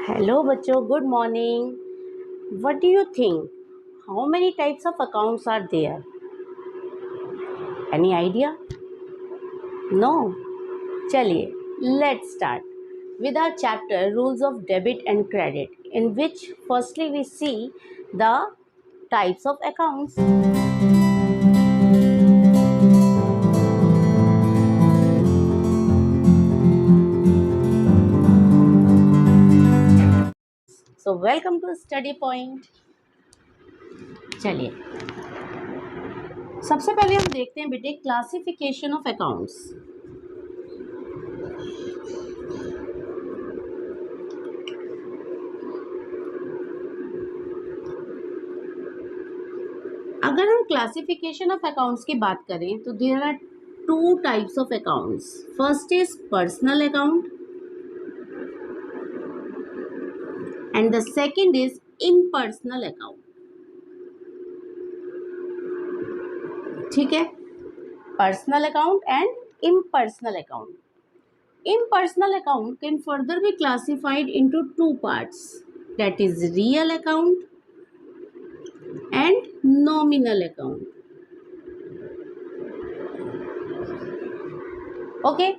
Hello, बच्चों. Good morning. What do you think? How many types of accounts are there? Any idea? No? चलिए, let's start with our chapter Rules of Debit and Credit, in which firstly we see the types of accounts. So welcome to Study Point. चलिए, सबसे पहले हम देखते हैं बेटे classification of accounts. अगर हम क्लासिफिकेशन ऑफ अकाउंट्स की बात करें तो there are two types of accounts. First is personal account and the second is impersonal account. ठीक है, personal account and impersonal account. Impersonal account can further be classified into two parts, that is real account and nominal account. Okay,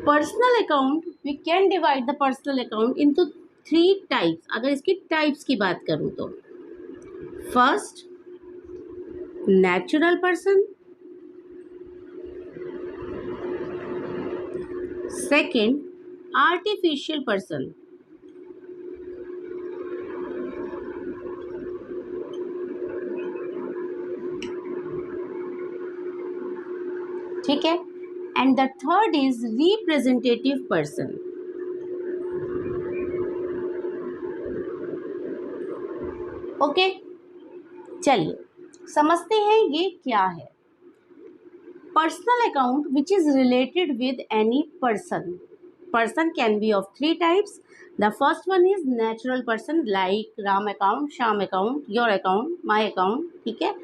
personal account we can divide the personal account into three types. अगर इसकी types की बात करूँ तो first natural person, second artificial person, ठीक है, and the third is representative person. Okay, चलिए समझते हैं ये क्या है. Personal account which is related with any person. Person can be of three types. The first one is natural person like Ram account, Shyam account, your account, my account. ठीक है,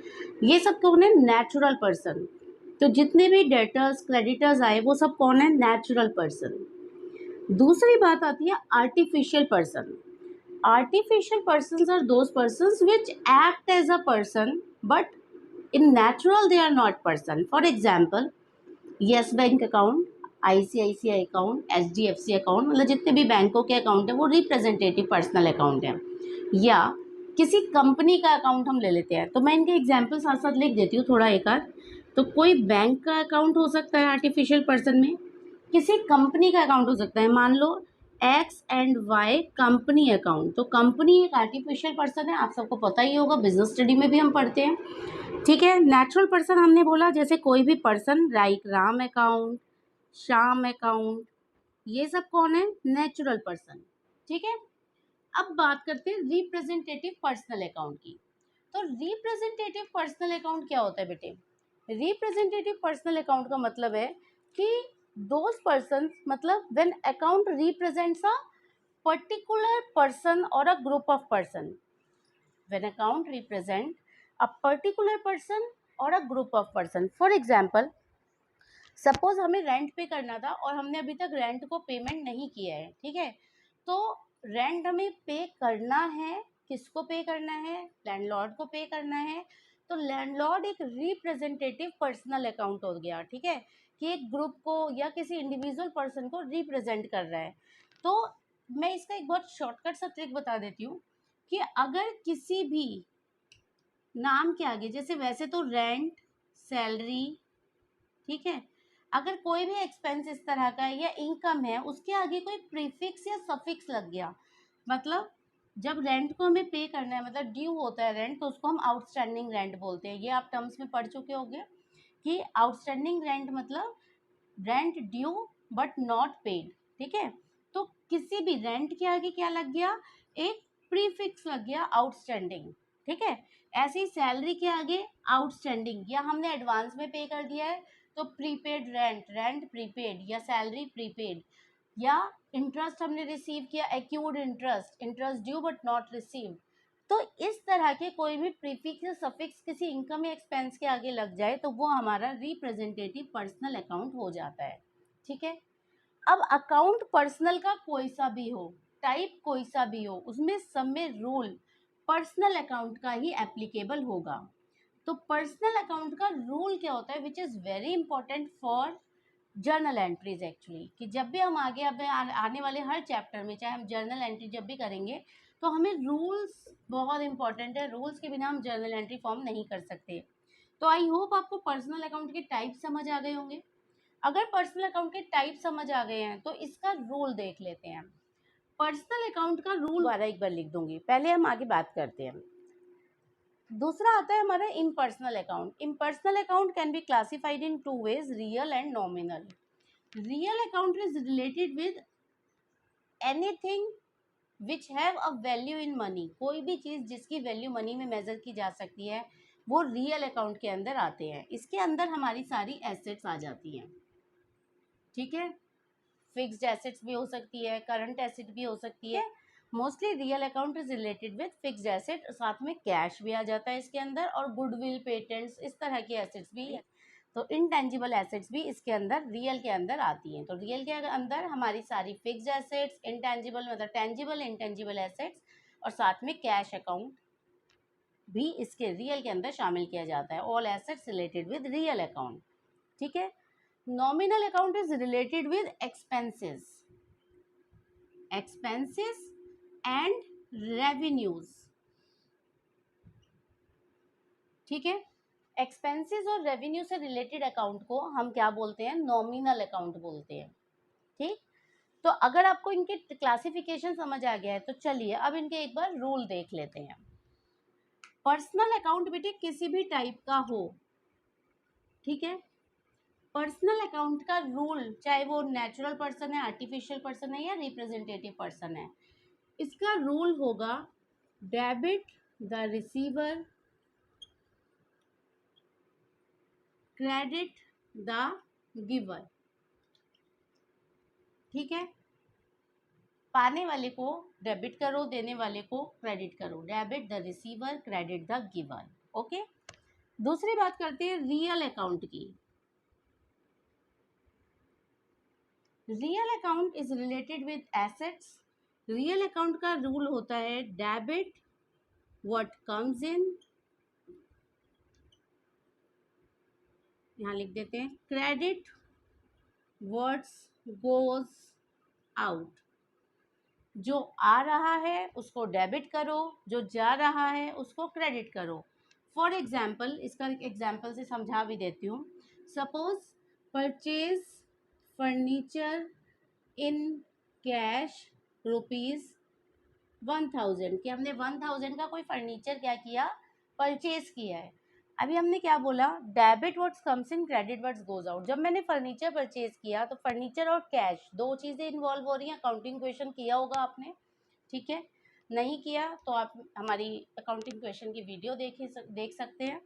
ये सब कौन है? Natural person. तो जितने भी डेटर्स क्रेडिटर्स आए वो सब कौन है? Natural person. दूसरी बात आती है artificial person. Artificial persons are those persons which act as a person but in natural they are not person. For example, Yes Bank account, ICICI account, HDFC account, मतलब जितने भी बैंकों के अकाउंट है वो रिप्रेजेंटेटिव पर्सनल अकाउंट है. या किसी कंपनी का अकाउंट हम ले लेते हैं तो मैं इनके एग्जाम्पल साथ साथ लिख देती हूँ थोड़ा एक आध. तो कोई बैंक का अकाउंट हो सकता है आर्टिफिशियल पर्सन में, किसी कंपनी का अकाउंट हो सकता है. मान लो X and Y company account. तो कंपनी एक आर्टिफिशियल पर्सन है, आप सबको पता ही होगा, बिजनेस स्टडी में भी हम पढ़ते हैं. ठीक है, नेचुरल पर्सन हमने बोला जैसे कोई भी person like Ram account, Shyam account, ये सब कौन है? Natural person. ठीक है, अब बात करते हैं रिप्रेजेंटेटिव पर्सनल अकाउंट की. तो रिप्रेजेंटेटिव पर्सनल अकाउंट क्या होता है बेटे? रिप्रेजेंटेटिव पर्सनल अकाउंट का मतलब है कि those persons, मतलब when account represents a particular person or a group of person. When account represent a particular person or a group of person. For example, suppose हमें रेंट पे करना था और हमने अभी तक रेंट को पेमेंट नहीं किया है. ठीक है, तो रेंट हमें पे करना है. किसको पे करना है? लैंडलॉर्ड को पे करना है. तो लैंडलॉर्ड एक रिप्रेजेंटेटिव पर्सनल अकाउंट हो गया. ठीक है, कि एक ग्रुप को या किसी इंडिविजुअल पर्सन को रिप्रेजेंट कर रहा है. तो मैं इसका एक बहुत शॉर्टकट सा ट्रिक बता देती हूँ कि अगर किसी भी नाम के आगे, जैसे वैसे तो रेंट, सैलरी, ठीक है, अगर कोई भी एक्सपेंस इस तरह का है या इनकम है, उसके आगे कोई प्रीफिक्स या सफिक्स लग गया, मतलब जब रेंट को हमें पे करना है, मतलब ड्यू होता है रेंट, तो उसको हम आउटस्टैंडिंग रेंट बोलते हैं. ये आप टर्म्स में पढ़ चुके होंगे कि आउटस्टैंडिंग रेंट मतलब rent due but not paid. ठीक है, तो किसी भी रेंट के आगे क्या लग गया? एक प्रीफिक्स लग गया, आउटस्टैंडिंग. ठीक है, ऐसे ही सैलरी के आगे आउटस्टैंडिंग, या हमने एडवांस में पे कर दिया है तो प्रीपेड रेंट, रेंट प्रीपेड, या सैलरी प्रीपेड, या इंटरेस्ट हमने रिसीव किया, accrued interest, interest due but not received. तो इस तरह के कोई भी प्रीफिक्स या सफिक्स किसी इनकम या एक्सपेंस के आगे लग जाए तो वो हमारा रिप्रेजेंटेटिव पर्सनल अकाउंट हो जाता है. ठीक है, अब अकाउंट पर्सनल का कोई सा भी हो, टाइप कोई सा भी हो, उसमें सब में रूल पर्सनल अकाउंट का ही एप्लीकेबल होगा। तो पर्सनल अकाउंट का रूल क्या होता है, which is very important for journal entries actually, कि जब भी हम आगे अब आने वाले हर चैप्टर में चाहे हम जर्नल एंट्री जब भी करेंगे तो हमें रूल्स बहुत इंपॉर्टेंट है, रूल्स के बिना हम जर्नल एंट्री फॉर्म नहीं कर सकते। तो आई होप आपको पर्सनल अकाउंट के टाइप समझ आ गए होंगे। अगर पर्सनल अकाउंट के टाइप समझ आ गए हैं तो इसका रूल देख लेते हैं। पर्सनल अकाउंट का रूल दोबारा एक बार लिख दूंगी, पहले हम आगे बात करते हैं। दूसरा आता है हमारा impersonal account. Impersonal account can be classified in two ways, real and nominal. Real account is related with anything which have a value in money. कोई भी चीज़ जिसकी वैल्यू मनी में मेजर की जा सकती है वो रियल अकाउंट के अंदर आते हैं। इसके अंदर हमारी सारी एसेट्स आ जाती हैं, ठीक है। फिक्स्ड एसेट्स भी हो सकती है, करंट एसेट भी हो सकती है। Mostly real account is related with fixed asset, साथ में कैश भी आ जाता है इसके अंदर, और गुडविल, पेटेंट्स, इस तरह की एसेट्स भी है। तो इनटेंजिबल एसेट्स भी इसके अंदर रियल के अंदर आती हैं। तो रियल के अंदर हमारी सारी फिक्स्ड एसेट्स, इनटेंजिबल मतलब टेंजिबल इनटेंजिबल एसेट्स, और साथ में कैश अकाउंट भी इसके रियल के अंदर शामिल किया जाता है। All assets related with real account, ठीक है। Nominal account is related with expenses and revenues, ठीक है। एक्सपेंसेस और रेवेन्यू से रिलेटेड अकाउंट को हम क्या बोलते हैं, नॉमिनल अकाउंट बोलते हैं, ठीक। तो अगर आपको इनके क्लासिफिकेशन समझ आ गया है तो चलिए अब इनके एक बार रूल देख लेते हैं। पर्सनल अकाउंट बेटे किसी भी टाइप का हो, ठीक है। पर्सनल अकाउंट का रूल, चाहे वो नेचुरल पर्सन है, आर्टिफिशियल पर्सन है, या रिप्रेजेंटेटिव पर्सन है, इसका रूल होगा debit the receiver, credit the giver, ठीक है। पाने वाले को डेबिट करो, देने वाले को क्रेडिट करो, debit the receiver, credit the giver, okay. दूसरी बात करते हैं रियल अकाउंट की। Real account is related with assets. Real account का रूल होता है डेबिट व्हाट कम्स इन, यहाँ लिख देते हैं, क्रेडिट व्हाट्स गोज आउट। जो आ रहा है उसको डेबिट करो, जो जा रहा है उसको क्रेडिट करो। फॉर एग्जाम्पल, इसका एग्जाम्पल से समझा भी देती हूँ। Suppose purchase furniture in cash ₹1000, कि हमने 1000 का कोई फर्नीचर क्या किया, परचेज किया है। अभी हमने क्या बोला, डेबिट व्हाट्स कम्स इन, क्रेडिट व्हाट्स गोज आउट। जब मैंने फर्नीचर परचेज किया तो फर्नीचर और कैश दो चीज़ें इन्वॉल्व हो रही हैं। अकाउंटिंग क्वेश्चन किया होगा आपने, ठीक है। नहीं किया तो आप हमारी अकाउंटिंग क्वेश्चन की वीडियो देख सकते हैं।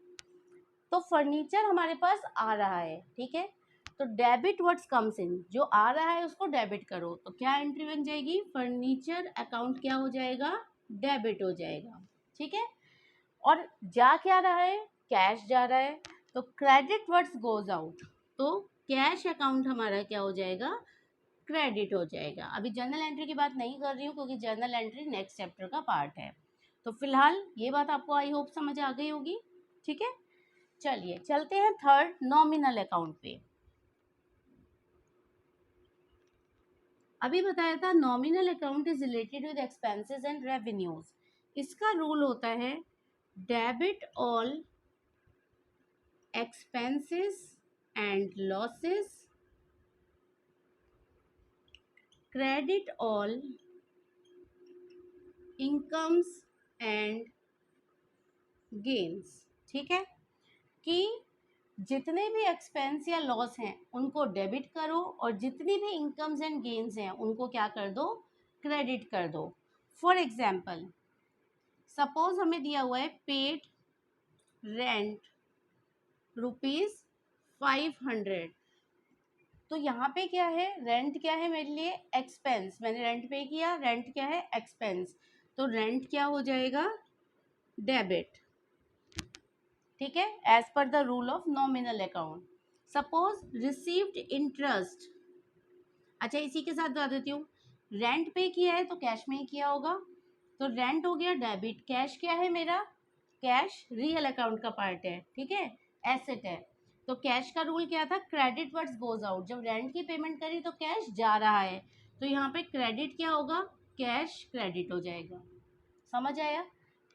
तो फर्नीचर हमारे पास आ रहा है, ठीक है। तो डेबिट व्हाट्स कम्स इन, जो आ रहा है उसको डेबिट करो, तो क्या एंट्री बन जाएगी, फर्नीचर अकाउंट क्या हो जाएगा, डेबिट हो जाएगा, ठीक है। और जा क्या रहा है, कैश जा रहा है, तो क्रेडिट व्हाट्स गोज आउट, तो कैश अकाउंट हमारा क्या हो जाएगा, क्रेडिट हो जाएगा। अभी जर्नल एंट्री की बात नहीं कर रही हूँ क्योंकि जर्नल एंट्री नेक्स्ट चैप्टर का पार्ट है। तो फिलहाल ये बात आपको आई होप समझ आ गई होगी, ठीक है। चलिए चलते हैं थर्ड, नॉमिनल अकाउंट पे। अभी बताया था nominal account is related with expenses and revenues. इसका रूल होता है debit all expenses and losses, credit all incomes and gains, ठीक है। कि जितने भी एक्सपेंस या लॉस हैं उनको डेबिट करो, और जितनी भी इनकम्स एंड गेन्स हैं उनको क्या कर दो, क्रेडिट कर दो। फॉर एग्जाम्पल, सपोज हमें दिया हुआ है पेड रेंट ₹500, तो यहाँ पे क्या है, रेंट क्या है मेरे लिए, एक्सपेंस, मैंने रेंट पे किया, रेंट क्या है, एक्सपेंस, तो रेंट क्या हो जाएगा, डेबिट, ठीक है, as per the rule of nominal account. Suppose received interest, अच्छा इसी के साथ बता देती हूँ, रेंट पे किया है तो कैश में ही किया होगा, तो रेंट हो गया डेबिट। कैश क्या है मेरा, कैश रियल अकाउंट का पार्ट है, ठीक है, एसेट है। तो कैश का रूल क्या था, क्रेडिट वर्ड्स गोज आउट। जब रेंट की पेमेंट करी तो कैश जा रहा है, तो यहाँ पे क्रेडिट क्या होगा, कैश क्रेडिट हो जाएगा। समझ आया,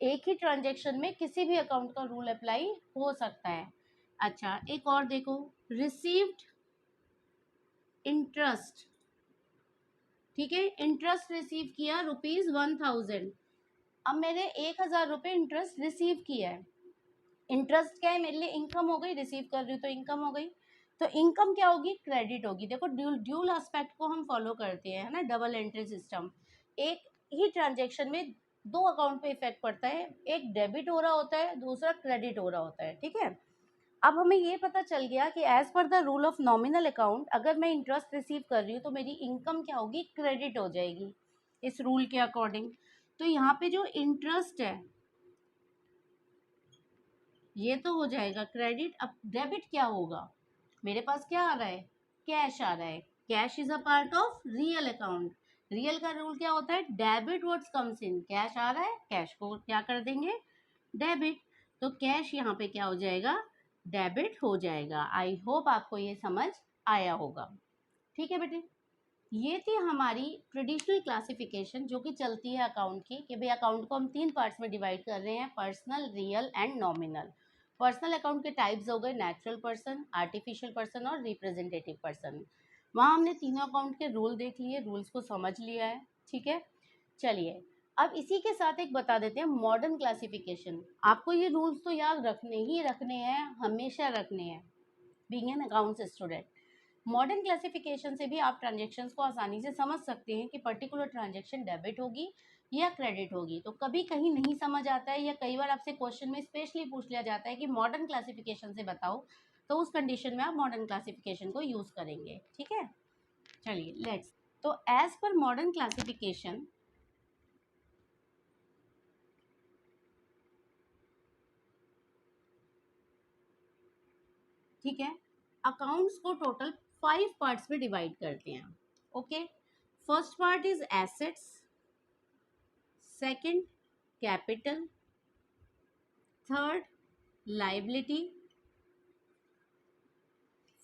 एक ही ट्रांजेक्शन में किसी भी अकाउंट का रूल अप्लाई हो सकता है। अच्छा एक और देखो, रिसीव्ड इंटरेस्ट, ठीक है, इंटरेस्ट रिसीव किया ₹1000। अब मैंने 1000 रुपये इंटरेस्ट रिसीव किया है। इंटरेस्ट क्या है मेरे लिए, इनकम हो गई, रिसीव कर रही हूँ तो इनकम हो गई। तो इनकम क्या होगी, क्रेडिट होगी। देखो ड्यूल एस्पेक्ट को हम फॉलो करते हैं, है ना, डबल एंट्री सिस्टम। एक ही ट्रांजेक्शन में दो अकाउंट पे इफेक्ट पड़ता है, एक डेबिट हो रहा होता है, दूसरा क्रेडिट हो रहा होता है, ठीक है। अब हमें ये पता चल गया कि as per the rule of nominal account, अगर मैं इंटरेस्ट रिसीव कर रही हूँ तो मेरी इनकम क्या होगी, क्रेडिट हो जाएगी इस रूल के अकॉर्डिंग। तो यहाँ पे जो इंटरेस्ट है ये तो हो जाएगा क्रेडिट। अब डेबिट क्या होगा, मेरे पास क्या आ रहा है, कैश आ रहा है। Cash is a part of real account. रियल का रूल क्या होता है, debit what's comes in, cash आ रहा है, कैश को क्या कर देंगे, डेबिट। तो कैश यहाँ पे क्या हो जाएगा, डेबिट हो जाएगा। आई होप आपको ये समझ आया होगा, ठीक है बेटे। ये थी हमारी ट्रेडिशनल क्लासिफिकेशन जो कि चलती है अकाउंट की, कि भाई अकाउंट को हम 3 पार्ट्स में डिवाइड कर रहे हैं, personal, real and nominal. Personal account के टाइप्स हो गए नेचुरल पर्सन, आर्टिफिशियल पर्सन और रिप्रेजेंटेटिव पर्सन। वहाँ हमने तीनों अकाउंट के रूल देख लिए, रूल्स को समझ लिया है, ठीक है। चलिए अब इसी के साथ एक बता देते हैं मॉडर्न क्लासिफिकेशन। आपको ये रूल्स तो याद रखने ही रखने हैं, हमेशा रखने हैं, being an accounts student. Modern classification से भी आप ट्रांजेक्शन्स को आसानी से समझ सकते हैं कि पर्टिकुलर ट्रांजेक्शन डेबिट होगी या क्रेडिट होगी। तो कभी कहीं नहीं समझ आता है या कई बार आपसे क्वेश्चन में स्पेशली पूछ लिया जाता है कि मॉडर्न क्लासिफिकेशन से बताओ, तो उस कंडीशन में आप मॉडर्न क्लासिफिकेशन को यूज़ करेंगे, ठीक है। चलिए लेट्स, तो एज पर मॉडर्न क्लासिफिकेशन, ठीक है, अकाउंट्स को टोटल 5 पार्ट्स में डिवाइड करते हैं, okay. First part is assets, second capital, third liability,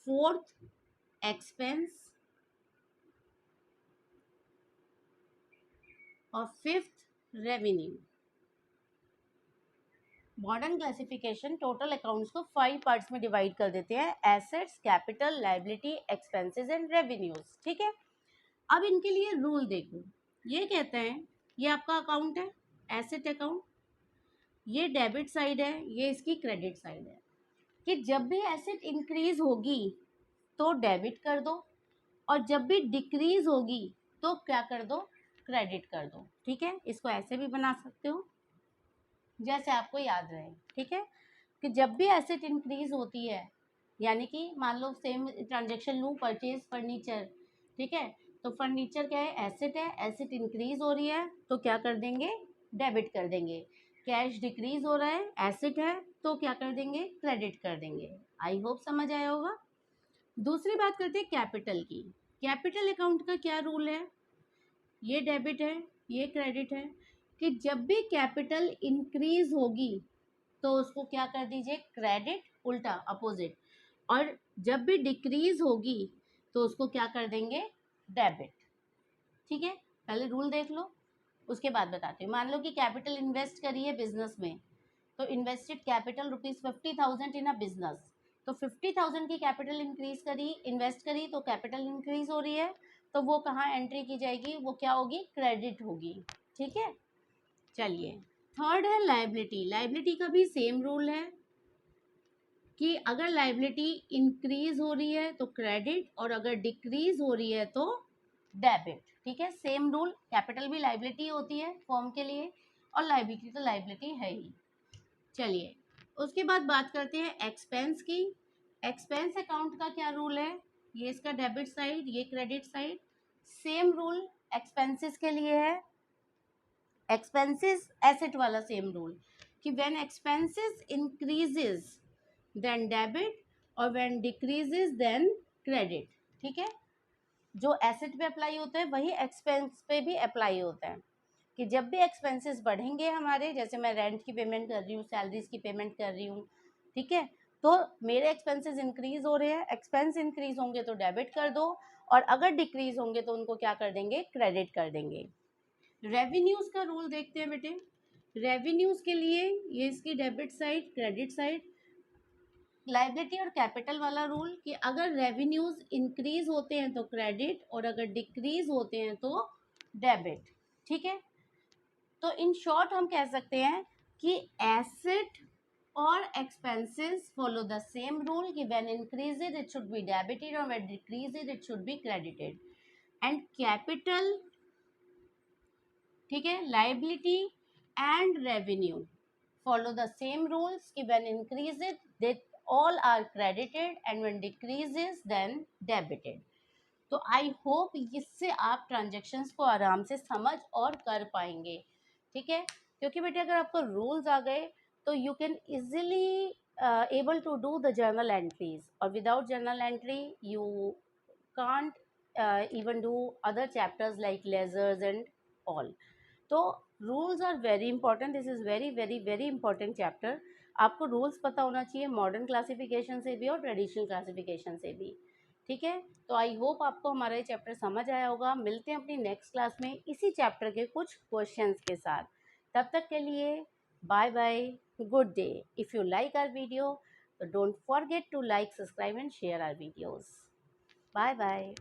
fourth expense और fifth revenue. Modern classification total accounts को 5 पार्ट्स में डिवाइड कर देते हैं, assets, capital, liability, expenses and revenues, ठीक है। अब इनके लिए रूल देखो, ये कहते हैं ये आपका अकाउंट है, एसेट अकाउंट, ये डेबिट साइड है, ये इसकी क्रेडिट साइड है, कि जब भी एसेट इंक्रीज होगी तो डेबिट कर दो, और जब भी डिक्रीज होगी तो क्या कर दो, क्रेडिट कर दो, ठीक है। इसको ऐसे भी बना सकते हो जैसे आपको याद रहे, ठीक है, कि जब भी एसेट इंक्रीज होती है, यानी कि मान लो सेम ट्रांजेक्शन लूँ, परचेज फर्नीचर, ठीक है, तो फर्नीचर क्या है, एसेट है, एसेट इंक्रीज हो रही है तो क्या कर देंगे, डेबिट कर देंगे। कैश डिक्रीज हो रहा है, एसेट है, तो क्या कर देंगे, क्रेडिट कर देंगे। आई होप समझ आया होगा। दूसरी बात करते हैं कैपिटल की। कैपिटल अकाउंट का क्या रूल है, ये डेबिट है, ये क्रेडिट है, कि जब भी कैपिटल इंक्रीज होगी तो उसको क्या कर दीजिए, क्रेडिट, उल्टा अपोजिट, और जब भी डिक्रीज होगी तो उसको क्या कर देंगे, डेबिट, ठीक है। पहले रूल देख लो उसके बाद बताते हैं। मान लो कि कैपिटल इन्वेस्ट करी है बिजनेस में, तो invested capital ₹50,000 in a business, तो 50,000 की कैपिटल इंक्रीज करी, इन्वेस्ट करी, तो कैपिटल इंक्रीज हो रही है, तो वो कहाँ एंट्री की जाएगी, वो क्या होगी, क्रेडिट होगी, ठीक है। चलिए थर्ड है लाइबिलिटी। लाइबिलिटी का भी सेम रूल है कि अगर लाइबिलिटी इंक्रीज हो रही है तो क्रेडिट, और अगर डिक्रीज हो रही है तो डेबिट, ठीक है। सेम रूल, कैपिटल भी लाइबिलिटी होती है फॉर्म के लिए, और लाइबिलिटी तो लाइबिलिटी है ही। चलिए उसके बाद बात करते हैं एक्सपेंस की। एक्सपेंस अकाउंट का क्या रूल है, ये इसका डेबिट साइड, ये credit side. Same rule expenses के लिए है, एक्सपेंसेस एसेट वाला सेम रूल, कि when expenses increases then debit, और व्हेन डिक्रीजेस देन क्रेडिट, ठीक है। जो एसेट पे अप्लाई होता है वही एक्सपेंस पे भी अप्लाई होता है, कि जब भी एक्सपेंसेस बढ़ेंगे हमारे, जैसे मैं रेंट की पेमेंट कर रही हूँ, सैलरीज की पेमेंट कर रही हूँ, ठीक है, तो मेरे एक्सपेंसेस इंक्रीज हो रहे हैं, एक्सपेंस इंक्रीज होंगे तो डेबिट कर दो, और अगर डिक्रीज होंगे तो उनको क्या कर देंगे, क्रेडिट कर देंगे। रेवेन्यूज का रूल देखते हैं बेटे। रेवेन्यूज के लिए ये इसकी debit side, credit side, liability और कैपिटल वाला रूल, कि अगर रेवेन्यूज इंक्रीज होते हैं तो क्रेडिट, और अगर डिक्रीज होते हैं तो डेबिट, ठीक है। तो इन शॉर्ट हम कह सकते हैं कि एसेट और expenses follow the same rule, कि when increases it should be debited और when decreases it should be credited. And capital, ठीक है, liability and revenue follow the same rules, कि when increases they all are credited and when decreases then debited। तो I hope इससे आप transactions को आराम से समझ और कर पाएंगे, ठीक है, क्योंकि बेटे अगर आपको रूल्स आ गए तो you can easily able to do the journal entries, और without journal entry you can't even do other chapters like ledgers and all. तो rules are very important, this is very very very important chapter. आपको rules पता होना चाहिए, modern classification से भी और traditional classification से भी, ठीक है। तो आई होप आपको हमारा ये चैप्टर समझ आया होगा। मिलते हैं अपनी नेक्स्ट क्लास में इसी चैप्टर के कुछ क्वेश्चंस के साथ। तब तक के लिए bye bye, good day. If you like our video तो don't forget to like, subscribe and share our videos. Bye bye.